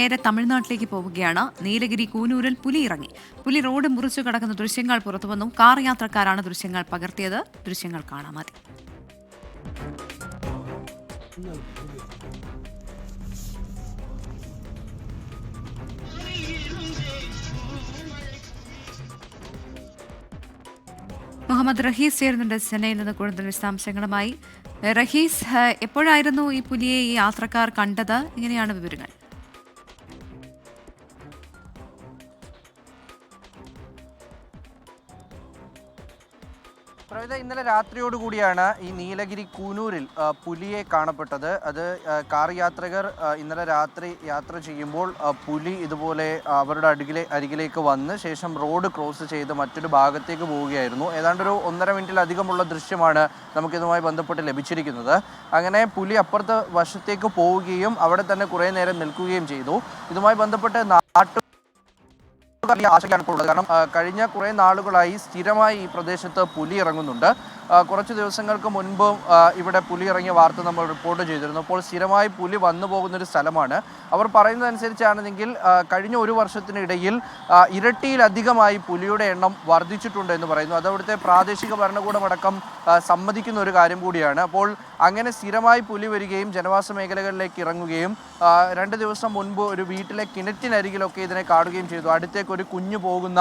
നേരെ തമിഴ്നാട്ടിലേക്ക് പോവുകയാണ്. നീലഗിരി കൂനൂരിൽ പുലി ഇറങ്ങി. പുലി റോഡ് മുറിച്ചു കടക്കുന്ന ദൃശ്യങ്ങൾ പുറത്തുവന്നു. കാർ യാത്രക്കാരാണ് ദൃശ്യങ്ങൾ പകർത്തിയത്. ദൃശ്യങ്ങൾ കാണാം മതി. മുഹമ്മദ് റഹീസ് ചേരുന്നുണ്ട് ചെന്നൈയിൽ നിന്ന് കൂടുതൽ വിശദാംശങ്ങളുമായി. റഹീസ്, എപ്പോഴായിരുന്നു ഈ പുലിയെ ഈ യാത്രക്കാർ കണ്ടത്? എങ്ങനെയാണ് വിവരങ്ങൾ? പ്രവിത, ഇന്നലെ രാത്രിയോടുകൂടിയാണ് ഈ നീലഗിരി കൂനൂരിൽ പുലിയെ കാണപ്പെട്ടത്. അത് കാർ യാത്രികർ ഇന്നലെ രാത്രി യാത്ര ചെയ്യുമ്പോൾ പുലി ഇതുപോലെ അവരുടെ അരികിലേക്ക് വന്ന് ശേഷം റോഡ് ക്രോസ് ചെയ്ത് മറ്റൊരു ഭാഗത്തേക്ക് പോവുകയായിരുന്നു. ഏതാണ്ട് ഒരു 1.5 മിനിറ്റിലധികമുള്ള ദൃശ്യമാണ് നമുക്കിതുമായി ബന്ധപ്പെട്ട് ലഭിച്ചിരിക്കുന്നത്. അങ്ങനെ പുലി അപ്പുറത്തെ വശത്തേക്ക് പോവുകയും അവിടെ തന്നെ കുറേ നേരം നിൽക്കുകയും ചെയ്തു. ഇതുമായി ബന്ധപ്പെട്ട് ആശങ്കയാണ് ഇപ്പോൾ ഉള്ളത്. കാരണം കഴിഞ്ഞ കുറേ നാളുകളായി സ്ഥിരമായി ഈ പ്രദേശത്ത് പുലി ഇറങ്ങുന്നുണ്ട്. കുറച്ച് ദിവസങ്ങൾക്ക് മുൻപും ഇവിടെ പുലി ഇറങ്ങിയ വാർത്ത നമ്മൾ റിപ്പോർട്ട് ചെയ്തിരുന്നു. അപ്പോൾ സ്ഥിരമായി പുലി വന്നു പോകുന്നൊരു സ്ഥലമാണ്. അവർ പറയുന്നതനുസരിച്ചാണെങ്കിൽ കഴിഞ്ഞ ഒരു വർഷത്തിനിടയിൽ ഇരട്ടിയിലധികമായി പുലിയുടെ എണ്ണം വർദ്ധിച്ചിട്ടുണ്ട് എന്ന് പറയുന്നു. അത് അവിടുത്തെ പ്രാദേശിക ഭരണകൂടമടക്കം സമ്മതിക്കുന്ന ഒരു കാര്യം കൂടിയാണ്. അപ്പോൾ അങ്ങനെ സ്ഥിരമായി പുലി വരികയും ജനവാസ മേഖലകളിലേക്ക് ഇറങ്ങുകയും 2 ദിവസം മുൻപ് ഒരു വീട്ടിലെ കിണറ്റിനരികിലൊക്കെ ഇതിനെ കാണുകയും ചെയ്തു. അടുത്തേക്ക് ഒരു കുഞ്ഞു പോകുന്ന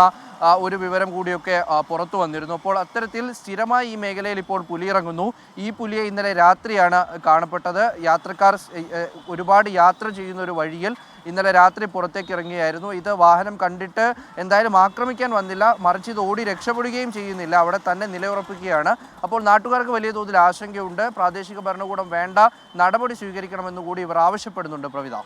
ഒരു വിവരം കൂടിയൊക്കെ പുറത്തു വന്നിരുന്നു. അപ്പോൾ അത്തരത്തിൽ സ്ഥിരമായി ഈ മേഖലയിൽ ഇപ്പോൾ പുലി ഇറങ്ങുന്നു. ഈ പുലിയെ ഇന്നലെ രാത്രിയാണ് കാണപ്പെട്ടത്. യാത്രക്കാർ ഒരുപാട് യാത്ര ചെയ്യുന്ന ഒരു വഴിയിൽ ഇന്നലെ രാത്രി പുറത്തേക്ക് ഇറങ്ങിയായിരുന്നു. ഇത് വാഹനം കണ്ടിട്ട് എന്തായാലും ആക്രമിക്കാൻ വന്നില്ല, മറിച്ച് ഇത് ഓടി രക്ഷപ്പെടുകയും ചെയ്യുന്നില്ല, അവിടെ തന്നെ നിലയുറപ്പിക്കുകയാണ്. അപ്പോൾ നാട്ടുകാർക്ക് വലിയ തോതിൽ ആശങ്കയുണ്ട്. പ്രാദേശിക ഭരണകൂടം വേണ്ട നടപടി സ്വീകരിക്കണമെന്ന് കൂടി ഇവർ ആവശ്യപ്പെടുന്നുണ്ട്. പ്രവിത,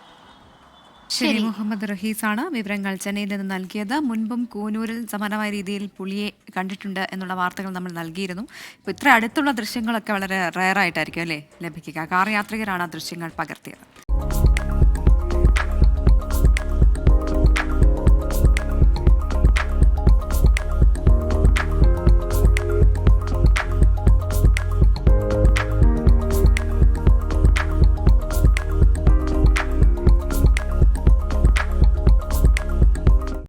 ശരി. മുഹമ്മദ് റഹീസാണ് വിവരങ്ങൾ ചെന്നൈയിൽ നിന്ന് നൽകിയത്. മുൻപും കൂനൂരിൽ സമാനമായ രീതിയിൽ പുലിയെ കണ്ടിട്ടുണ്ട് എന്നുള്ള വാർത്തകൾ നമ്മൾ നൽകിയിരുന്നു. ഇപ്പോൾ ഇത്ര അടുത്തുള്ള ദൃശ്യങ്ങളൊക്കെ വളരെ റയറായിട്ടായിരിക്കും അല്ലേ ലഭിക്കുക? കാർ യാത്രികരാണ് ആ ദൃശ്യങ്ങൾ പകർത്തിയത്.